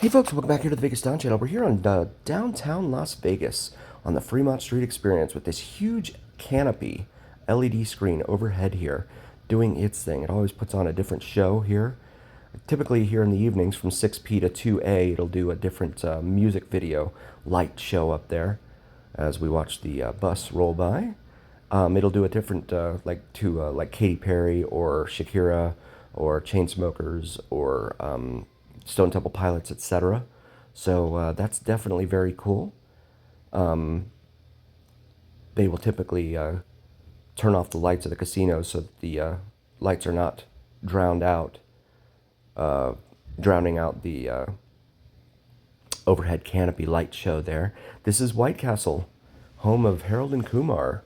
Hey folks, welcome back here to the Vegas Don channel. We're here on downtown Las Vegas on the Fremont Street Experience with this huge canopy LED screen overhead here doing its thing. It always puts on a different show here. Typically here in the evenings from 6 p to 2 a, it'll do a different music video light show up there as we watch the bus roll by. It'll do a different like Katy Perry or Shakira or Chainsmokers or Stone Temple Pilots, etc. So that's definitely very cool. They will typically turn off the lights of the casinos so that the lights are not drowned out, drowning out the overhead canopy light show there. This is White Castle, home of Harold and Kumar.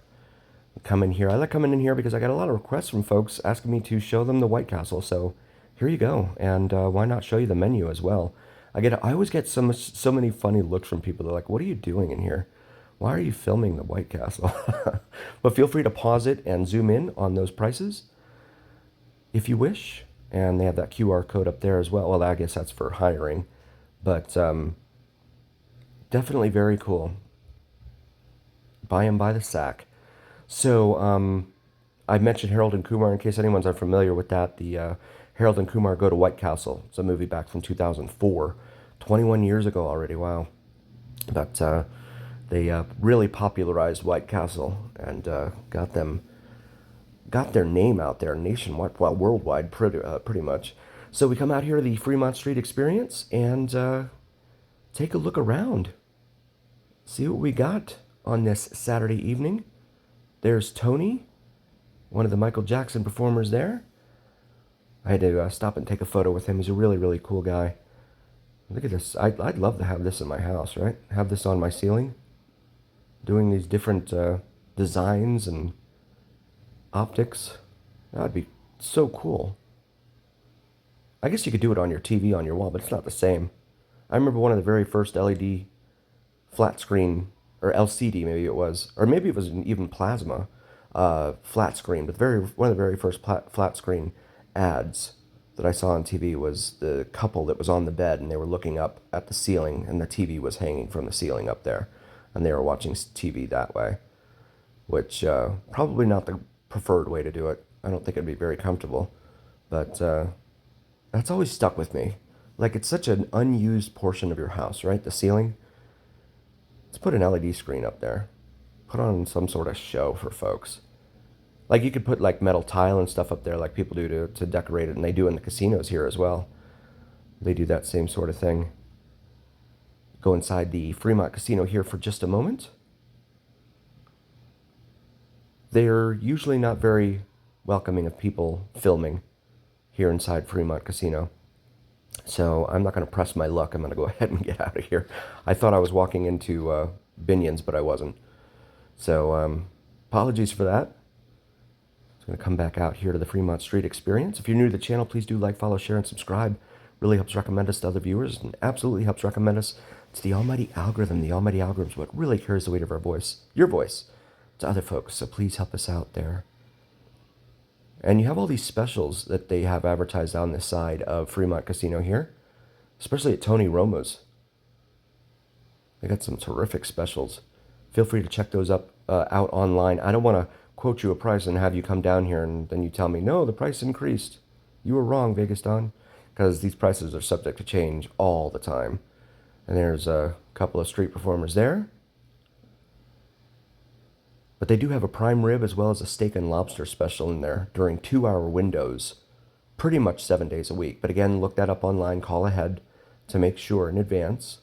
Come in here. I like coming in here because I got a lot of requests from folks asking me to show them the White Castle. So here you go. And why not show you the menu as well? I always get so many funny looks from people. They're like, "What are you doing in here? Why are you filming the White Castle?" But feel free to pause it and zoom in on those prices if you wish. And they have that QR code up there as well. Well, I guess that's for hiring, but definitely very cool. Buy them by the sack. So I mentioned Harold and Kumar in case anyone's unfamiliar with that. The Harold and Kumar Go to White Castle. It's a movie back from 2004, 21 years ago already. Wow. But they really popularized White Castle and got their name out there nationwide, well, worldwide, pretty much. So we come out here to the Fremont Street Experience and take a look around. See what we got on this Saturday evening. There's Tony, one of the Michael Jackson performers there. I had to stop and take a photo with him. He's a really, really cool guy. Look at this. I'd love to have this in my house, right? Have this on my ceiling. Doing these different designs and optics. That'd be so cool. I guess you could do it on your TV on your wall, but it's not the same. I remember one of the very first LED flat screen, or LCD maybe it was, or maybe it was even plasma flat screen, but one of the very first flat screen ads that I saw on TV was the couple that was on the bed and they were looking up at the ceiling and the TV was hanging from the ceiling up there and they were watching TV that way, which probably not the preferred way to do it. I don't think it'd be very comfortable, but that's always stuck with me. Like, it's such an unused portion of your house, right? The ceiling. Let's put an LED screen up there. Put on some sort of show for folks. Like, you could put like metal tile and stuff up there like people do to decorate it, and they do in the casinos here as well. They do that same sort of thing. Go inside the Fremont Casino here for just a moment. They're usually not very welcoming of people filming here inside Fremont Casino. So I'm not going to press my luck. I'm going to go ahead and get out of here. I thought I was walking into Binion's, but I wasn't. So apologies for that. I'm going to come back out here to the Fremont Street Experience. If you're new to the channel, please do like, follow, share, and subscribe. Really helps recommend us to other viewers and absolutely helps recommend us to the almighty algorithm. The almighty algorithm is what really carries the weight of our voice, your voice, to other folks. So please help us out there. And you have all these specials that they have advertised on this side of Fremont Casino here, especially at Tony Roma's. They got some terrific specials. Feel free to check those out online. I don't want to quote you a price and have you come down here and then you tell me, no, the price increased. You were wrong, Vegas Don, because these prices are subject to change all the time. And there's a couple of street performers there. But they do have a prime rib as well as a steak and lobster special in there during 2-hour windows, pretty much 7 days a week. But again, look that up online, call ahead to make sure in advance.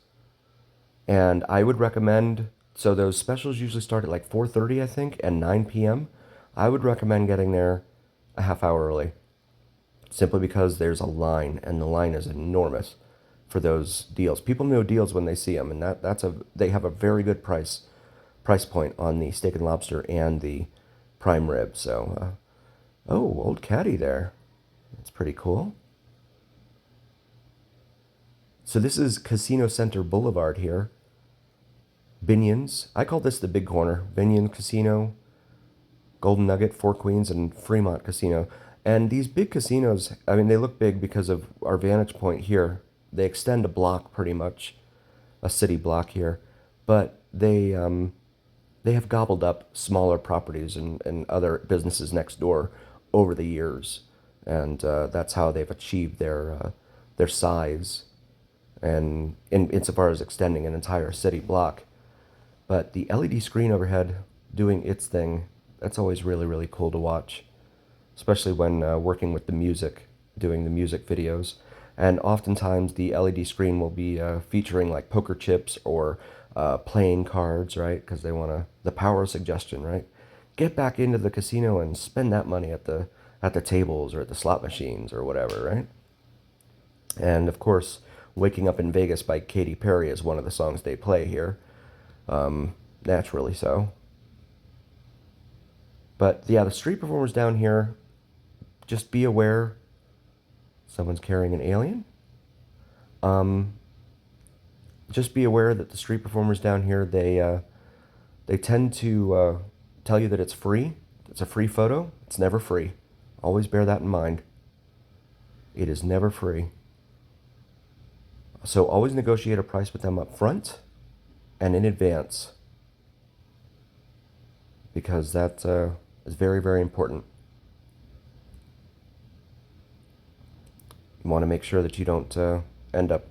And I would recommend, so those specials usually start at like 4:30, I think, and 9 p.m. I would recommend getting there a half hour early, simply because there's a line, and the line is enormous for those deals. People know deals when they see them, and they have a very good price point on the steak and lobster and the prime rib. So, oh, old caddy there. That's pretty cool. So this is Casino Center Boulevard here. Binion's. I call this the big corner. Binion Casino, Golden Nugget, Four Queens, and Fremont Casino. And these big casinos, I mean, they look big because of our vantage point here they extend a block pretty much, a city block here, but they have gobbled up smaller properties and other businesses next door over the years, and that's how they've achieved their size and insofar as extending an entire city block. But the LED screen overhead doing its thing, that's always really, really cool to watch, especially when working with the music, doing the music videos. And oftentimes the LED screen will be featuring like poker chips or playing cards, right? Because they want to, the power of suggestion, right? Get back into the casino and spend that money at the tables or at the slot machines or whatever, right? And of course, Waking Up in Vegas by Katy Perry is one of the songs they play here. Naturally so. But yeah, the street performers down here, just be aware someone's carrying an alien. Just be aware that the street performers down here, they tend to tell you that it's free. It's a free photo. It's never free. Always bear that in mind. It is never free. So always negotiate a price with them up front and in advance, because that is very, very important. You want to make sure that you don't end up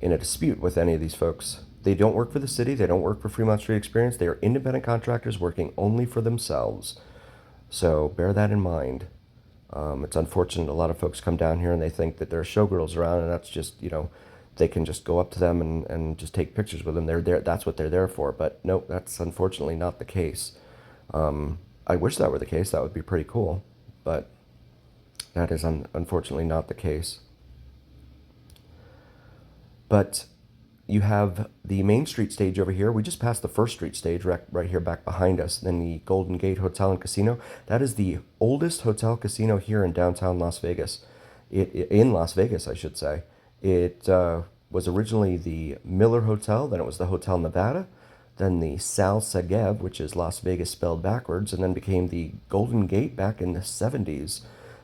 in a dispute with any of these folks. They don't work for the city. They don't work for Fremont Street Experience. They are independent contractors working only for themselves. So bear that in mind. It's unfortunate a lot of folks come down here and they think that there are showgirls around, and that's just, they can just go up to them and just take pictures with them. They're there. That's what they're there for. But no, that's unfortunately not the case. I wish that were the case. That would be pretty cool. But that is unfortunately not the case. But you have the Main Street stage over here. We just passed the First Street stage right here back behind us. Then the Golden Gate Hotel and Casino. That is the oldest hotel casino here in downtown Las Vegas. In Las Vegas, I should say. It was originally the Miller Hotel, then it was the Hotel Nevada, then the Sal Segev, which is Las Vegas spelled backwards, and then became the Golden Gate back in the 70s.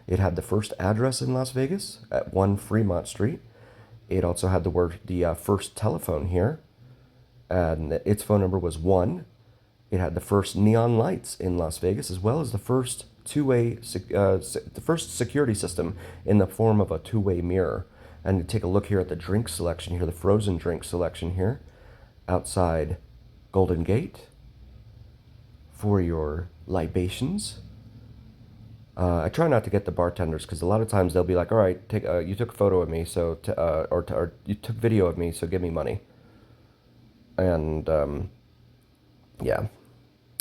It had the first address in Las Vegas at 1 Fremont Street. It also had the first telephone here, and its phone number was 1. It had the first neon lights in Las Vegas, as well as the first the first security system in the form of a two-way mirror. And to take a look here at the drink selection here, the frozen drink selection here, outside Golden Gate for your libations. I try not to get the bartenders because a lot of times they'll be like, "All right, you took a photo of me, so or you took video of me, so give me money." And yeah,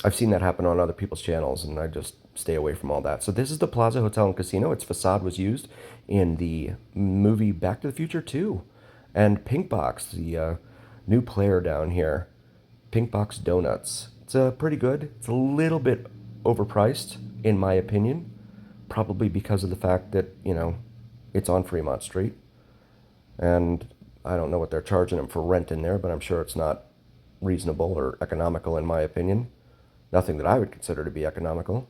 I've seen that happen on other people's channels, and I just stay away from all that. So this is the Plaza Hotel and Casino. Its facade was used in the movie Back to the Future 2. And Pink Box, the new player down here, Pink Box Donuts. It's pretty good. It's a little bit overpriced, in my opinion, probably because of the fact that, it's on Fremont Street. And I don't know what they're charging them for rent in there, but I'm sure it's not reasonable or economical, in my opinion. Nothing that I would consider to be economical.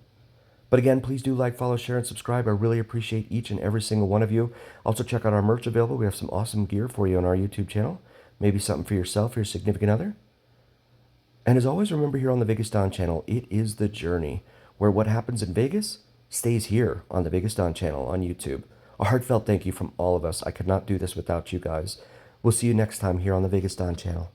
But again, please do like, follow, share, and subscribe. I really appreciate each and every single one of you. Also, check out our merch available. We have some awesome gear for you on our YouTube channel. Maybe something for yourself or your significant other. And as always, remember here on the Vegas Don channel, it is the journey where what happens in Vegas stays here on the Vegas Don channel on YouTube. A heartfelt thank you from all of us. I could not do this without you guys. We'll see you next time here on the Vegas Don channel.